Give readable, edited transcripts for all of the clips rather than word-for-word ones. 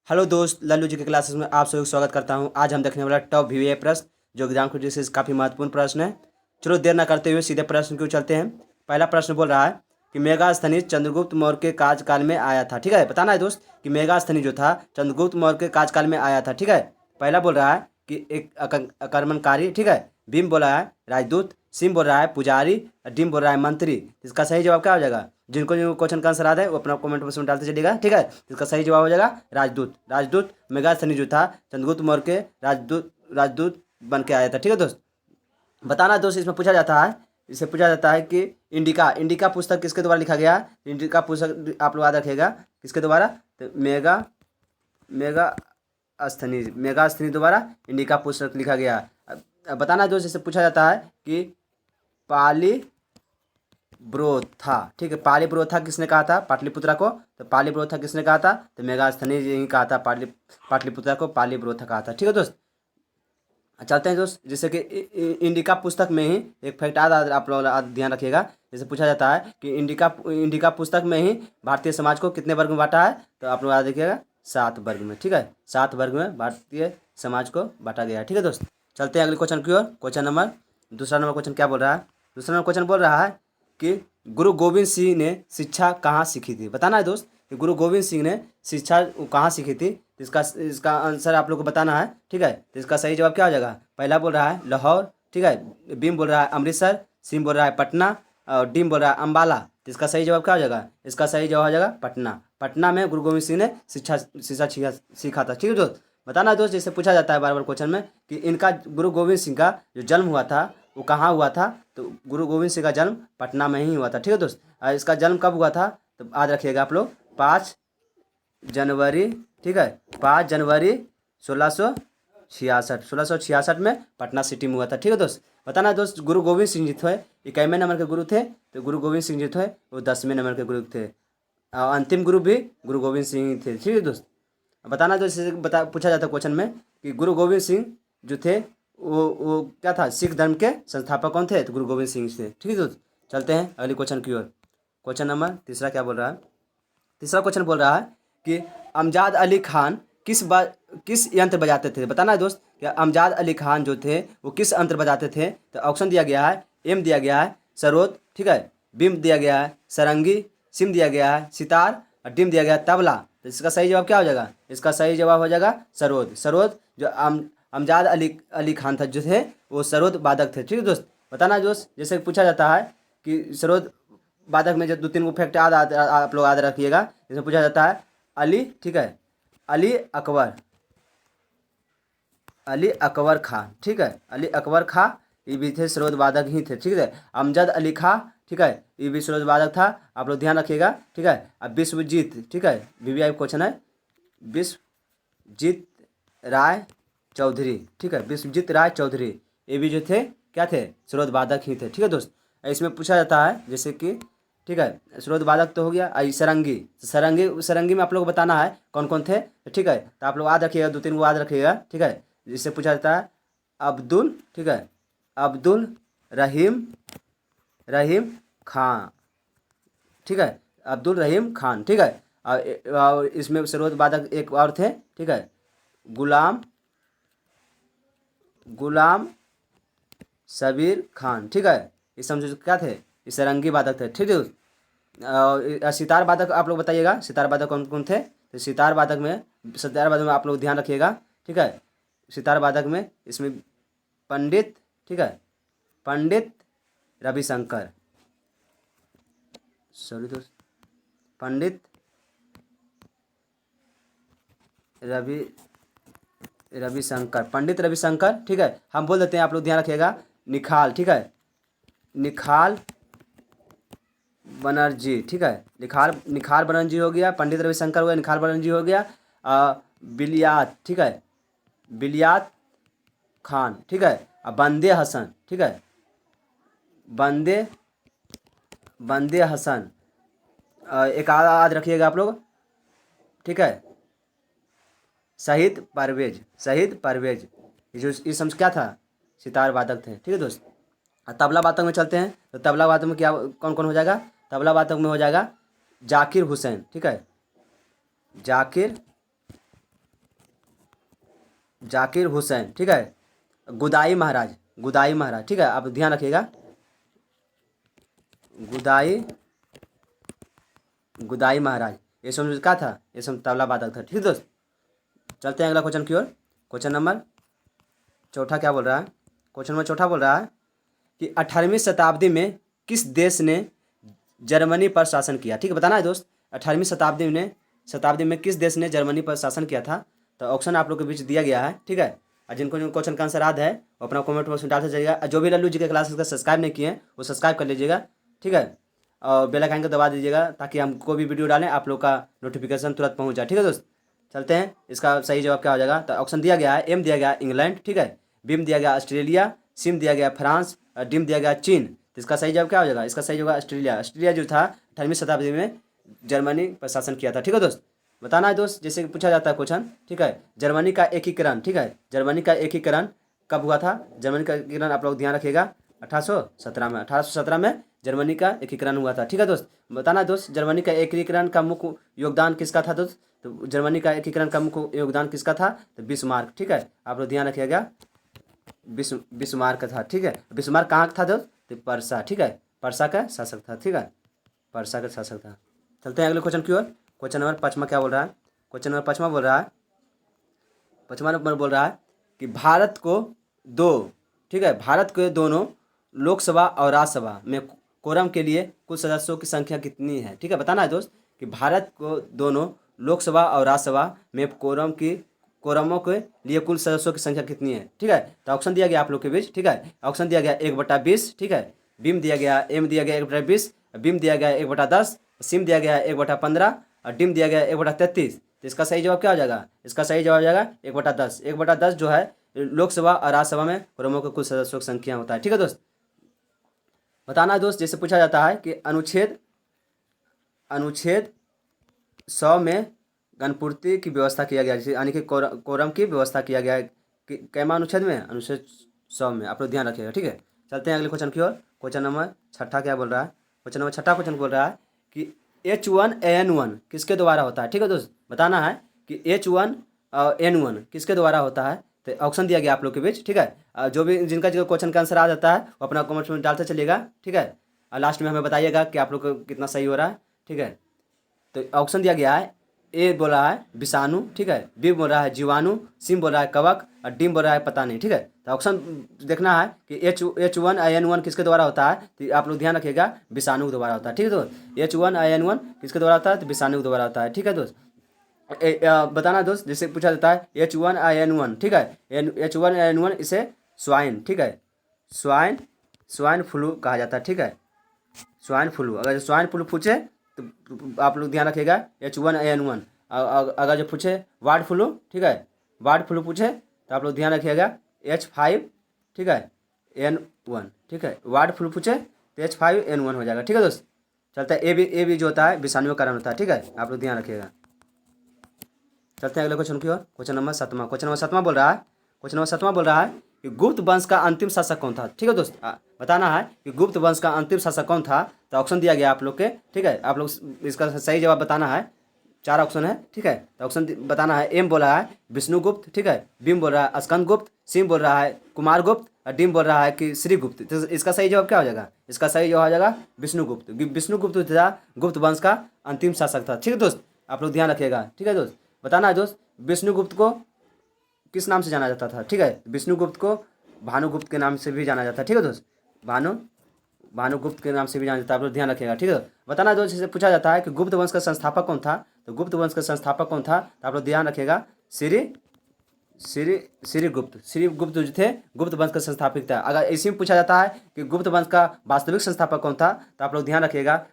Hello दोस्त, लल्लू जी के classes में आप सभी का स्वागत करता हूं। आज हम देखने वाला टॉप VVI प्रश्न जो एग्जाम की दृष्टि से काफ़ी महत्वपूर्ण प्रश्न है। चलो देर ना करते हुए सीधे प्रश्न क्यों चलते हैं। पहला प्रश्न बोल रहा है कि मेगास्थनीज चंद्रगुप्त मौर्य के कार्यकाल में आया था। ठीक है, बताना है दोस्त कि मेगास्थनी जो था चंद्रगुप्त मौर्य के कार्यकाल में आया था। ठीक है, पहला बोल रहा है कि एक आक्रमणकारी। ठीक है, भीम बोल रहा है राजदूत, सिंह बोल रहा है पुजारी, डिम बोल रहा है मंत्री। इसका सही जवाब क्या हो जाएगा? जिनको जो क्वेश्चन का आंसर आता है वो अपना कमेंट बॉक्स में डालते चलिएगा। ठीक है, इसका सही जवाब हो जाएगा राजदूत। राजदूत मेगास्थनी जो था चंद्रगुप्त मौर्य के राजदूत बन के आया था। ठीक है दोस्त, बताना दोस्त। इसमें पूछा जाता है, इससे पूछा जाता है कि इंडिका इंडिका पुस्तक किसके द्वारा लिखा गया? इंडिका पुस्तक आप लोग याद रखिएगा किसके द्वारा? तो मेगास्थनी द्वारा इंडिका पुस्तक लिखा गया। अब बताना दोस्त, इससे पूछा जाता है कि पाली ब्रोथा। ठीक है, पाली ब्रोथा किसने कहा था पाटलिपुत्रा को? तो पाली ब्रोथा किसने कहा था? तो मेगास्थनी जी ही कहा था पाटलिपुत्रा को पाली ब्रोथा कहा था। ठीक है दोस्त, चलते हैं दोस्त। जैसे कि इंडिका पुस्तक में ही एक फैक्ट आप लोग ध्यान रखिएगा। जैसे पूछा जाता है कि इंडिका पुस्तक में ही भारतीय समाज को कितने वर्ग में बांटा है? तो आप लोग याद रखिएगा 7 वर्ग में। ठीक है, 7 वर्ग में भारतीय समाज को बांटा गया है। ठीक है दोस्त, चलते हैं अगले क्वेश्चन की ओर। दूसरा नंबर क्वेश्चन क्या बोल रहा है? दूसरा नंबर क्वेश्चन बोल रहा है कि गुरु गोविंद सिंह ने शिक्षा कहाँ सीखी थी? बताना है दोस्त कि गुरु गोविंद सिंह ने शिक्षा कहाँ सीखी थी। इसका इसका आंसर आप लोग को बताना है। ठीक है, तो इसका सही जवाब क्या हो जाएगा? पहला बोल रहा है लाहौर। ठीक है, बीम बोल रहा है अमृतसर, सिंह बोल रहा है पटना और डीम बोल रहा है अम्बाला। तो इसका सही जवाब क्या हो जाएगा? इसका सही जवाब हो जाएगा पटना। पटना में गुरु गोविंद सिंह ने शिक्षा सीखा था। ठीक है दोस्त, बताना दोस्त। जैसे पूछा जाता है बार बार क्वेश्चन में कि इनका गुरु गोविंद सिंह का जो जन्म हुआ था वो कहाँ हुआ था? तो गुरु गोविंद सिंह का जन्म पटना में ही हुआ था। ठीक है दोस्त, इसका जन्म कब हुआ था? तो याद रखिएगा आप लोग 5 जनवरी। ठीक है, 5 जनवरी 1666 में पटना सिटी में हुआ था। ठीक है दोस्त, बताना दोस्त। गुरु गोविंद सिंह जी थे इक्कीसवें नंबर के गुरु थे। तो गुरु गोविंद सिंह जी थे वो 10वें नंबर के गुरु थे। अंतिम गुरु भी गुरु गोविंद सिंह ही थे। ठीक है दोस्त, बताना दोस्त। जैसे पूछा जाता है क्वेश्चन में कि गुरु गोविंद सिंह जो थे वो क्या था? सिख धर्म के संस्थापक कौन थे? तो गुरु गोविंद सिंह थे। ठीक है दोस्त, चलते हैं अगले क्वेश्चन की ओर। क्वेश्चन नंबर तीसरा क्या बोल रहा है? तीसरा क्वेश्चन बोल रहा है कि अमजाद अली खान किस यंत्र बजाते थे? बताना है दोस्त कि अमजाद अली खान जो थे वो किस यंत्र बजाते थे? तो ऑप्शन दिया गया है, एम दिया गया है सरोद, ठीक है, बीम दिया गया है सारंगी, सिम दिया गया है सितार और डिम दिया गया है तबला। तो इसका सही जवाब क्या हो जाएगा? इसका सही जवाब हो जाएगा सरोद। सरोद जो अमजाद अली खान था जो थे वो सरोद वादक थे। ठीक है दोस्त, बताना दोस्त। जैसे पूछा जाता है कि सरोद वादक में जो 2-3 फैक्ट आप लोग याद रखिएगा। इसमें पूछा जाता है अली, ठीक है, अली अकबर खान। ठीक है, अली अकबर खां ये भी थे सरोद वादक ही थे। ठीक है, अमजद अली खां, ठीक है, ये भी सरोद वादक था। आप लोग ध्यान रखिएगा। ठीक है, अब विश्वजीत, ठीक है, VVI क्वेश्चन है, विश्वजीत राय चौधरी। ठीक है, विश्वजीत राय चौधरी ये भी जो थे क्या थे? सरोद वादक ही थे। ठीक है दोस्त, इसमें पूछा जाता है जैसे कि, ठीक है, सरोद वादक तो हो गया। सारंगी सारंगी में आप लोग को बताना है कौन कौन थे। ठीक है, तो आप लोग याद रखिएगा, 2-3 याद रखिएगा। ठीक है, जिससे पूछा जाता है अब्दुल, ठीक है, अब्दुल रहीम खान। ठीक है, अब्दुल रहीम खान। ठीक है, और इसमें सरोद वादक एक और थे। ठीक है, गुलाम सबीर खान। ठीक है, ये समझो क्या थे? ये सारंगी वादक थे। ठीक है, सितार वादक आप लोग बताइएगा सितार वादक कौन कौन थे? तो सितार वादक में आप लोग ध्यान रखिएगा। ठीक है, सितार वादक में इसमें पंडित, ठीक है, पंडित रविशंकर, सॉरी दोस्त, पंडित रविशंकर। ठीक है, हम बोल देते हैं, आप लोग ध्यान रखिएगा निखाल। ठीक है, निखाल बनर्जी। ठीक है, निखाल बनर्जी हो गया, पंडित रविशंकर हो गया, निखाल बनर्जी हो गया। बिलियात, ठीक है, बिलियात खान। ठीक है, बंदे हसन। ठीक है, बंदे हसन। एक याद रखिएगा आप लोग। ठीक है, शहीद परवेज ये समझ क्या था? सितार वादक थे। ठीक है दोस्त, तबला वादक में चलते हैं। तो तबला वादक में क्या कौन कौन हो जाएगा? तबला वादक में हो जाएगा जाकिर हुसैन। ठीक है, जाकिर जाकिर हुसैन, ठीक है। गुदाई महाराज, गुदाई महाराज, ठीक है, आप ध्यान रखिएगा। गुदाई, गुदाई महाराज, ये समझ क्या था, ये सब तबला वादक था, ठीक है दोस्त। चलते हैं अगला क्वेश्चन की ओर। क्वेश्चन नंबर चौथा क्या बोल रहा है, क्वेश्चन नंबर चौथा बोल रहा है कि 18वीं शताब्दी में किस देश ने जर्मनी पर शासन किया, ठीक है, बताना है दोस्त। 18वीं शताब्दी में किस देश ने जर्मनी पर शासन किया था। तो ऑप्शन आप लोग के बीच दिया गया है, ठीक है। और जिनको जो क्वेश्चन का आंसर याद है वो अपना कमेंट बॉक्स में डालते जाइएगा। और जो भी लल्लू जी के क्लासेस का सब्सक्राइब नहीं किए हैं वो सब्सक्राइब कर लीजिएगा, ठीक है। और बेल आइकन को दबा दीजिएगा ताकि हम कोई भी वीडियो डालें आप लोग का नोटिफिकेशन तुरंत पहुंच जाए, ठीक है दोस्त। चलते हैं, इसका सही जवाब क्या हो जाएगा। तो ऑप्शन दिया गया है, एम दिया गया इंग्लैंड, ठीक है, बीम दिया गया ऑस्ट्रेलिया, सिम दिया गया फ्रांस और डीम दिया गया चीन। तो इसका सही जवाब क्या हो जाएगा, इसका सही जवाब ऑस्ट्रेलिया। ऑस्ट्रेलिया जो था 18वीं शताब्दी में जर्मनी पर शासन किया था, ठीक है दोस्त। बताना है दोस्त, जैसे कि पूछा जाता है क्वेश्चन, ठीक है। जर्मनी का एकीकरण, ठीक है, जर्मनी का एकीकरण कब हुआ था। जर्मनी का एकीकरण आप लोग ध्यान रखिएगा 1817 में, 1817 में जर्मनी का एकीकरण हुआ था, ठीक है दोस्त। बताना है दोस्त, जर्मनी का एकीकरण का मुख्य योगदान किसका था दोस्त। तो जर्मनी का एकीकरण का मुख्य योगदान किसका था, तो बिस्मार्क, ठीक है, आप लोग ध्यान रखिएगा। बिस्मार्क था, ठीक है। बिस्मार्क कहाँ का था दोस्त, तो पर्सा, ठीक है, पर्सा का शासक था, ठीक है, पर्सा का शासक था। चलते हैं अगले क्वेश्चन की ओर। क्वेश्चन नंबर 5 क्या बोल रहा है, क्वेश्चन नंबर 5 बोल रहा है, 5 नंबर बोल रहा है कि भारत को दो, ठीक है, भारत के दोनों लोकसभा और राज्यसभा में कोरम के लिए कुल सदस्यों की संख्या कितनी है, ठीक है। बताना है दोस्त कि भारत को दोनों लोकसभा और राज्यसभा में कोरमों के लिए कुल सदस्यों की संख्या कितनी है, ठीक है। तो ऑप्शन दिया गया आप लोग के बीच, ठीक है। ऑप्शन दिया गया 1/20, ठीक है, बीम दिया गया, एम दिया गया 1/20, बीम दिया गया 1/10, सिम दिया गया 1/15 और डिम दिया गया 1/33। तो इसका सही जवाब क्या हो जाएगा, इसका सही जवाब हो जाएगा 1/10। 1/10 जो है लोकसभा और राज्यसभा में कोरमों के कुल सदस्यों की संख्या होता है, ठीक है दोस्त। बताना है दोस्त, जैसे पूछा जाता है कि अनुच्छेद 100 में गणपूर्ति की व्यवस्था किया गया, जैसे यानी कि कोरम की व्यवस्था किया गया है कैमा अनुच्छेद में, अनुच्छेद 100 में, आप लोग ध्यान रखिएगा, ठीक है। चलते हैं अगले क्वेश्चन की ओर। क्वेश्चन नंबर 6 क्या बोल रहा है, क्वेश्चन नंबर 6 क्वेश्चन बोल रहा है कि H1N1 किसके द्वारा होता है, ठीक है दोस्त। बताना है कि H1N1 किसके द्वारा होता है। तो ऑप्शन दिया गया आप लोग के बीच, ठीक है। जो भी जिनका जो क्वेश्चन का आंसर आ जाता है वो अपना कमेंट में डालते चलिएगा, ठीक है। और लास्ट में हमें बताइएगा कि आप लोग को कितना सही हो रहा है, ठीक है। तो ऑप्शन दिया गया है, ए बोल रहा है विषाणु, ठीक है, बी बोल रहा है जीवाणु, सिम बोल रहा है कवक और डीम बोल रहा है पता नहीं, ठीक है। तो ऑप्शन देखना है कि H1N1 किसके द्वारा होता है। तो आप लोग ध्यान रखिएगा विषाणु के द्वारा होता है, ठीक है दोस्त। H1N1 किसके द्वारा होता है, तो विषाणु के द्वारा होता है, ठीक है दोस्त। बताना दोस्त, जैसे पूछा जाता है H1N1, ठीक है, H1N1 इसे स्वाइन, ठीक है, स्वाइन फ्लू कहा जाता है, ठीक है, स्वाइन फ्लू। अगर स्वाइन फ्लू पूछे तो आप लोग ध्यान रखिएगा H1N1। अगर जो पूछे बर्ड फ्लू, ठीक है, बर्ड फ्लू पूछे तो आप लोग ध्यान रखिएगा H5, ठीक है, N1, ठीक है, बर्ड फ्लू पूछे तो H5N1 हो जाएगा, ठीक है दोस्त। चलता है ए बी जो होता है विषाणु का कारण होता है, ठीक है, आप लोग ध्यान रखिएगा। चलते हैं अगले क्वेश्चन की ओर। क्वेश्चन नंबर 7 क्वेश्चन नंबर 7 बोल रहा है, क्वेश्चन नंबर 7 बोल रहा है कि गुप्त वंश का अंतिम शासक कौन था, ठीक है दोस्त। बताना है कि गुप्त वंश का अंतिम शासक कौन था। तो ऑप्शन दिया गया आप लोग के, ठीक है, आप लोग इसका सही जवाब बताना है। 4 ऑप्शन है, ठीक है। तो ऑप्शन बताना है, एम बोल रहा है विष्णुगुप्त, ठीक है, बीम बोल रहा है स्कंदगुप्त, सिम बोल रहा है कुमारगुप्त और डीम बोल रहा है कि श्रीगुप्त। तो इसका सही जवाब क्या हो जाएगा, इसका सही जवाब हो जाएगा विष्णुगुप्त। विष्णुगुप्त था गुप्त वंश का अंतिम शासक था, ठीक है दोस्त, आप लोग ध्यान रखिएगा, ठीक है दोस्त। बताना है दोस्त, विष्णुगुप्त को किस नाम से जाना जाता था, ठीक है, विष्णुगुप्त को भानुगुप्त के नाम से भी जाना जाता है, ठीक है दोस्त, भानुगुप्त के नाम से भी जाना जाता है, आप लोग ध्यान रखिएगा, ठीक है। बताना दोस्त, जैसे पूछा जाता है कि गुप्त वंश का संस्थापक कौन था। तो गुप्त वंश का संस्थापक कौन था, तो आप लोग ध्यान रखिएगा श्रीगुप्त जो थे गुप्त वंश का संस्थापक था। अगर इसी में पूछा जाता है कि गुप्त वंश का वास्तविक संस्थापक कौन था, तो आप लोग ध्यान रखिएगा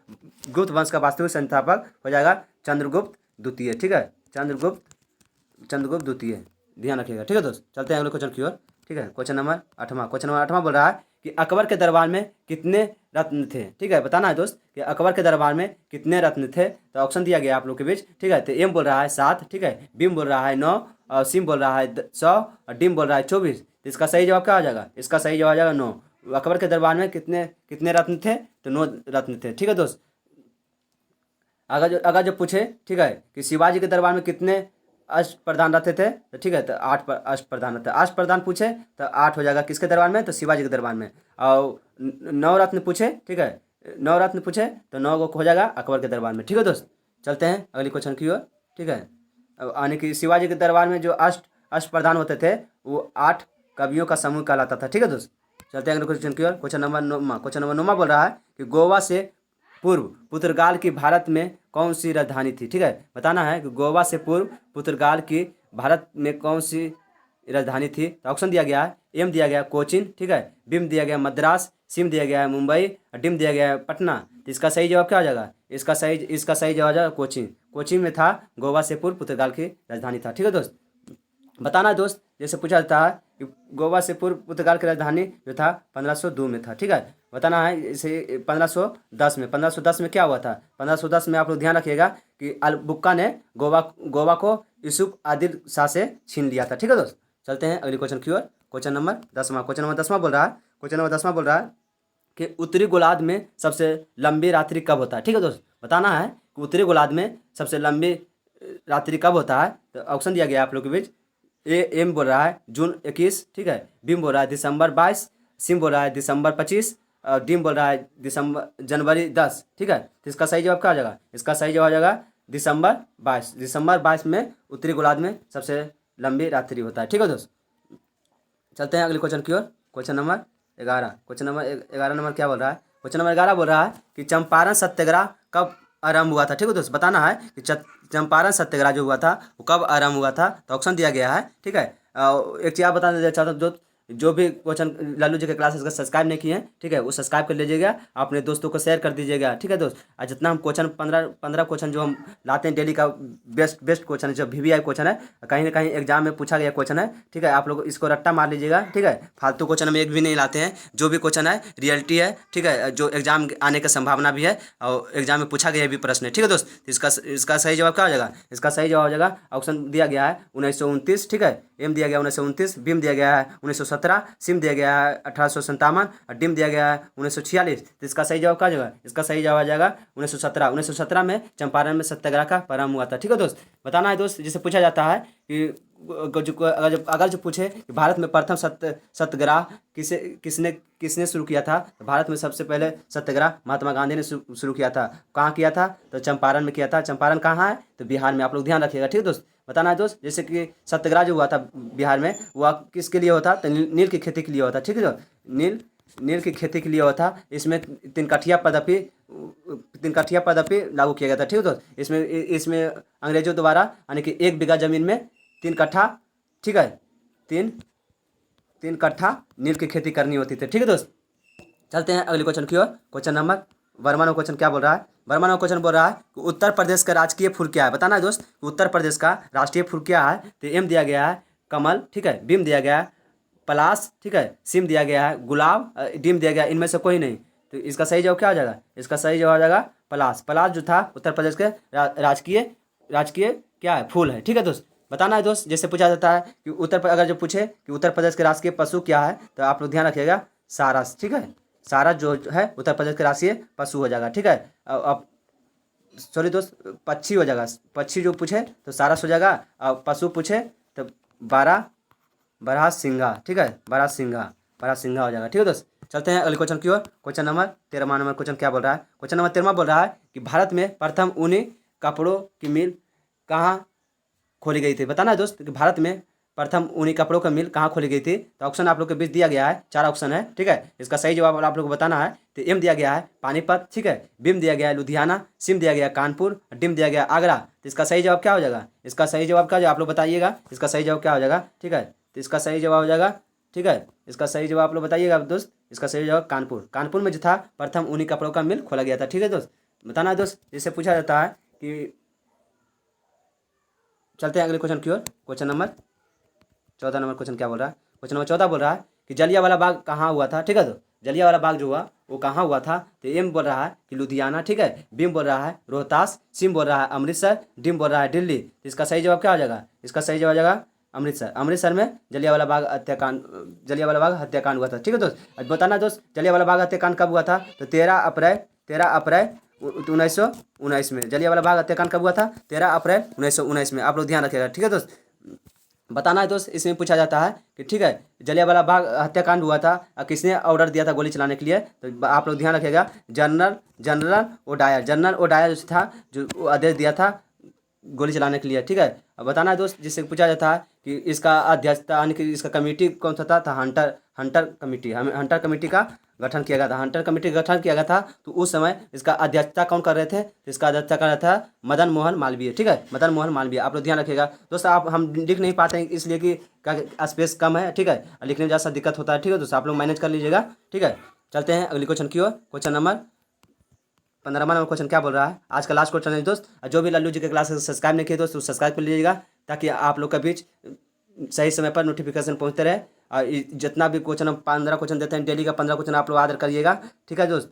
गुप्त वंश का वास्तविक संस्थापक हो जाएगा चंद्रगुप्त द्वितीय, ठीक है, चंद्रगुप्त द्वितीय, ध्यान रखिएगा, ठीक है दोस्त। चलते हैं अगले क्वेश्चन की ओर, ठीक है। क्वेश्चन नंबर 8 बोल रहा है कि अकबर के दरबार में कितने रत्न थे, ठीक है। बताना है दोस्त कि अकबर के दरबार में कितने रत्न थे। तो ऑप्शन दिया गया आप लोग के बीच, ठीक है। तो एम बोल रहा है 7, ठीक है, बीम बोल रहा है 9 और सिम बोल रहा है 100 और डीम बोल रहा है 24। तो इसका सही जवाब क्या हो जाएगा, इसका सही जवाब आ जाएगा 9। अकबर के दरबार में कितने रत्न थे, तो 9 रत्न थे, ठीक है दोस्त। अगर जो पूछे, ठीक है, कि शिवाजी के दरबार में कितने अष्टप्रधान रहते थे, तो ठीक है, तो अष्टप्रधान रहते, अष्टप्रधान पूछे तो 8 हो जाएगा किसके दरबार में, तो शिवाजी के दरबार में। और नवरत्न पूछे, ठीक है, नवरत्न पूछे तो 9 गो हो जाएगा अकबर के दरबार में। ठीक है दोस्त, चलते हैं अगली क्वेश्चन की ओर। ठीक है, अब यानी कि शिवाजी के दरबार में जो अष्टप्रधान होते थे वो 8 कवियों का समूह कहलाता था। ठीक है दोस्त, चलते हैं अगले क्वेश्चन की ओर। क्वेश्चन नंबर 9 बोल रहा है कि गोवा से पूर्व पुर्तगाल की भारत में कौन सी राजधानी थी। ठीक है, बताना है कि गोवा से पूर्व पुर्तगाल की भारत में कौन सी राजधानी थी। तो ऑप्शन दिया गया है, एम दिया गया है कोचिन, ठीक है, बिम दिया गया है मद्रास, सिम दिया गया है मुंबई और डिम दिया गया है पटना। तो इसका सही जवाब क्या हो जाएगा, इसका सही जवाब हो जाएगा कोचिन। कोचिन में था, गोवा से पूर्व पुर्तगाल की राजधानी था। ठीक है दोस्त, बताना है दोस्त, जैसे पूछा जाता है कि गोवा से पूर्व पुर्तगाल की राजधानी जो था 1502 में था। ठीक है, बताना है इसे 1510 में। 1510 में क्या हुआ था, 1510 में आप लोग ध्यान रखिएगा कि अल बुक्का ने गोवा को यूसुफ आदिल शाह से छीन लिया था। ठीक है दोस्त, चलते हैं अगली क्वेश्चन की ओर। क्वेश्चन नंबर 10 बोल रहा है, कि उत्तरी गोलार्ध में सबसे लंबी रात्रि कब होता है। ठीक है दोस्त, बताना है कि उत्तरी गोलार्ध में सबसे लंबी रात्रि कब होता है। तो ऑप्शन दिया गया है आप लोग के बीच, एम बोल रहा है जून 21, ठीक है, बिम बोल रहा है दिसंबर 22, सिम बोल रहा है दिसंबर 25 और डिम बोल रहा है जनवरी 10। ठीक है, तो इसका सही जवाब क्या हो जाएगा, इसका सही जवाब हो जाएगा दिसंबर 22। दिसंबर 22 में उत्तरी गोलार्ध में सबसे लंबी रात्रि होता है। ठीक है दोस्त, चलते हैं अगले क्वेश्चन की ओर। क्वेश्चन नंबर क्या बोल रहा है, क्वेश्चन नंबर 11 बोल रहा है कि चंपारण सत्याग्रह कब आरंभ हुआ था। ठीक है दोस्त, बताना है कि चंपारण सत्याग्रह जो हुआ था वो कब आरंभ हुआ था। तो ऑप्शन दिया गया है। ठीक है, एक चीज़ आप बता देना चाहता हूँ, जो भी क्वेश्चन लालू जी के क्लासेस का सब्सक्राइब नहीं किए हैं, ठीक है, वो सब्सक्राइब कर लीजिएगा, अपने दोस्तों को शेयर कर दीजिएगा। ठीक है दोस्त, और जितना हम क्वेश्चन 15 क्वेश्चन जो हम लाते हैं डेली का बेस्ट क्वेश्चन है, जो VVI क्वेश्चन है, कहीं ना कहीं एग्जाम में पूछा गया क्वेश्चन है। ठीक है, आप लोग इसको रट्टा मार लीजिएगा। ठीक है, फालतू क्वेश्चन हम एक भी नहीं लाते हैं, जो भी क्वेश्चन है रियलिटी है। ठीक है, जो एग्जाम आने की संभावना भी है और एग्जाम में पूछा गया भी प्रश्न है। ठीक है दोस्त, तो इसका सही जवाब क्या हो जाएगा, इसका सही जवाब हो जाएगा, ऑप्शन दिया गया है 1929। ठीक है, एम दिया गया 1929, बिम दिया गया है 1917, सिम दिया गया है 1857 और डिम दिया गया है 1946। तो इसका सही जवाब क्या हो जाएगा, इसका सही जवाब आ जाएगा 1917। 1917 में चंपारण में सत्याग्रह का प्रारंभ हुआ था। ठीक है दोस्त, बताना है दोस्त, जिसे पूछा जाता है कि अगर जो पूछे कि भारत में प्रथम सत्याग्रह किसने शुरू किया था, तो भारत में सबसे पहले सत्याग्रह महात्मा गांधी ने शुरू किया था। कहाँ किया था, तो चंपारण में किया था। चंपारण कहाँ है, तो बिहार में। आप लोग ध्यान रखिएगा। ठीक है दोस्त, बताना है दोस्त, जैसे कि सत्याग्रह जो हुआ था बिहार में, वह किसके लिए होता, तो नील की खेती के लिए होता। ठीक है दोस्त, नील की खेती के लिए हुआ था। इसमें तीन कठिया पद्धति लागू किया गया था। ठीक है दोस्त, इसमें अंग्रेजों द्वारा यानी कि 1 बीघा जमीन में 3 कट्ठा, ठीक है, तीन कट्ठा नील की खेती करनी होती थी। ठीक है दोस्त, चलते हैं अगले क्वेश्चन की ओर। वर्मा नंबर क्वेश्चन क्या बोल रहा है, वर्मा नंबर क्वेश्चन बोल रहा है कि उत्तर प्रदेश का राजकीय फूल क्या है। बताना है दोस्त कि उत्तर प्रदेश का राष्ट्रीय फूल क्या है। तो एम दिया गया है कमल, ठीक है, बिम दिया गया है पलाश, ठीक है, सिम दिया गया है गुलाब, डिम दिया गया है इनमें से कोई नहीं। तो इसका सही जवाब क्या हो जाएगा, इसका सही जवाब हो जाएगा पलाश। पलाश जो था उत्तर प्रदेश के राजकीय क्या है, फूल है। ठीक है दोस्त, बताना है दोस्त, जैसे पूछा जाता है कि अगर जो पूछे कि उत्तर प्रदेश के राजकीय पशु क्या है, तो आप लोग ध्यान रखिएगा सारस। ठीक है, सारस जो है उत्तर प्रदेश के राष्ट्रीय पशु हो जाएगा। ठीक है, अब सॉरी दोस्त, पक्षी हो जाएगा। पक्षी जो पूछे तो सारस हो जाएगा, और पशु पूछे तो बारहसिंगा। ठीक है, बारहसिंगा हो जाएगा। ठीक है दोस्त, चलते हैं अगले क्वेश्चन की ओर। क्वेश्चन नंबर 13 क्वेश्चन क्या बोल रहा है, क्वेश्चन नंबर 13 बोल रहा है कि भारत में प्रथम ऊनी कपड़ों की मिल कहाँ खोली गई थी। बताना है दोस्त कि भारत में प्रथम ऊनी कपड़ों का मिल कहाँ खोली गई थी। तो ऑप्शन आप लोग के बीच दिया गया है, 4 ऑप्शन है। ठीक है, इसका सही जवाब आप लोग को बताना है। तो एम दिया गया है पानीपत, ठीक है, बिम दिया गया है लुधियाना, सिम दिया गया कानपुर, डिम दिया गया आगरा। तो इसका सही जवाब क्या हो जाएगा, इसका सही जवाब क्या हो जाएगा आप लोग बताइएगा, इसका सही जवाब क्या हो जाएगा। ठीक है, तो इसका सही जवाब हो जाएगा, ठीक है, इसका सही जवाब आप लोग बताइएगा दोस्त, इसका सही जवाब कानपुर में जो था प्रथम ऊनी कपड़ों का मिल खोला गया था। ठीक है दोस्त, बताना है दोस्त, जिससे पूछा जाता है कि चलते हैं अगले क्वेश्चन की ओर। क्वेश्चन नंबर 14 क्वेश्चन क्या बोल रहा है, क्वेश्चन नंबर 14 बोल रहा है कि जलियांवाला बाग कहाँ हुआ था। ठीक है, तो जलियांवाला बाग जो हुआ वो कहाँ हुआ था। तो एम बोल रहा है कि लुधियाना, ठीक है, बिम बोल रहा है रोहतास, सिम बोल रहा है अमृतसर, डिम बोल रहा है दिल्ली। तो इसका सही जवाब क्या हो जाएगा, इसका सही जवाब हो जाएगा अमृतसर में जलियांवाला बाग हत्याकांड हुआ था। ठीक है दोस्त, अब बताना दोस्त जलियांवाला बाग हत्याकांड कब हुआ था। तो 13 अप्रैल 1919 में। जलियांवाला बाग हत्याकांड कब हुआ था? 13 अप्रैल 1919 में। आप लोग ध्यान रखिएगा, ठीक है दोस्त। बताना है दोस्त, इसमें पूछा जाता है कि ठीक है, जलियांवाला बाग हत्याकांड हुआ था, किसने ऑर्डर दिया था गोली चलाने के लिए? तो आप लोग ध्यान रखिएगा, जनरल ओडायर। जनरल ओडायर जो था, जो आदेश दिया था गोली चलाने के लिए, ठीक है। अब बताना है दोस्त, जिससे पूछा जाता है कि इसका अध्यक्षता यानी कि इसका कमेटी कौन सा था? Hunter committee. हमें हंटर कमेटी का गठन किया गया था। हंटर कमेटी का गठन किया गया था। तो उस समय इसका अध्यक्षता कौन कर रहे थे? तो इसका अध्यक्षता कर रहा था मदन मोहन मालवीय, ठीक है, मदन मोहन मालवीय। आप लोग ध्यान रखिएगा दोस्त। आप हम लिख नहीं पाते हैं इसलिए कि क्या स्पेस कम है, ठीक है, लिखने में ज़्यादा दिक्कत होता है, ठीक है दोस्त। आप लोग मैनेज कर लीजिएगा, ठीक है। चलते हैं अगले क्वेश्चन की ओर। क्वेश्चन नंबर 15वां नंबर क्वेश्चन क्या बोल रहा है? आज का लास्ट क्वेश्चन है दोस्त। जो भी लल्लू जी के क्लास सब्सक्राइब नहीं किए दोस्त, सब्सक्राइब कर लीजिएगा, ताकि आप लोग के बीच सही समय पर नोटिफिकेशन पहुंचते रहे। और जितना भी क्वेश्चन हम 15 क्वेश्चन देते हैं, डेली का 15 क्वेश्चन आप लोग आदर करिएगा, ठीक है दोस्त।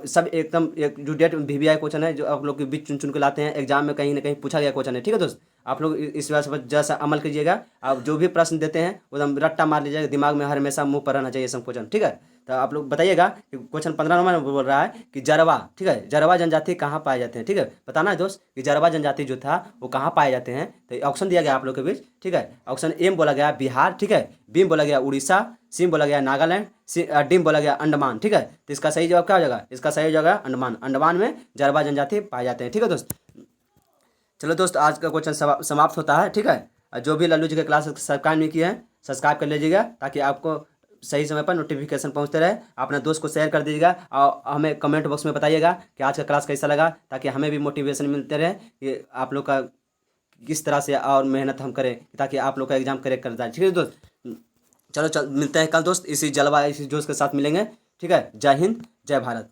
सब एकदम एक जो डेट VVI क्वेश्चन है, जो आप लोग के बीच चुन चुन के लाते हैं, एग्जाम में कहीं ना कहीं पूछा गया क्वेश्चन है, ठीक है दोस्त। आप लोग इस वजह से जैसा अमल कीजिएगा। आप जो भी प्रश्न देते हैं एकदम रट्टा मार लीजिएगा, दिमाग में हमेशा मुंह पर रहना चाहिए सब क्वेश्चन, ठीक है। तो आप लोग बताइएगा कि क्वेश्चन 15 नंबर में बोल रहा है कि जरवा, ठीक है, जरवा जनजाति कहाँ पाए जाते हैं, ठीक है। बताना है दोस्त कि जरवा जनजाति जो था वो कहाँ पाए जाते हैं। तो ऑप्शन दिया गया आप लोग के बीच, ठीक है। ऑप्शन ए बोला गया बिहार, ठीक है, बी बोला गया उड़ीसा, सी बोला गया नागालैंड, डी बोला गया अंडमान, ठीक है। तो इसका सही जवाब क्या हो जाएगा? इसका सही जगह अंडमान। अंडमान में जरवा जनजाति पाए जाते हैं, ठीक है दोस्त। चलो दोस्त, आज का क्वेश्चन समाप्त होता है, ठीक है। जो भी लल्लू जी के क्लास सब्सक्राइब नहीं किए हैं, सब्सक्राइब कर लीजिएगा, ताकि आपको सही समय पर नोटिफिकेशन पहुंचते रहे। अपने दोस्त को शेयर कर दीजिएगा और हमें कमेंट बॉक्स में बताइएगा कि आज का क्लास कैसा लगा, ताकि हमें भी मोटिवेशन मिलते रहे कि आप लोग का किस तरह से और मेहनत हम करें, ताकि आप लोग का एग्जाम करेक्ट कर जाए, ठीक है दोस्त। चलो मिलते हैं कल दोस्त, इसी जलवा इसी जोश के साथ मिलेंगे, ठीक है। जय हिंद, जय भारत।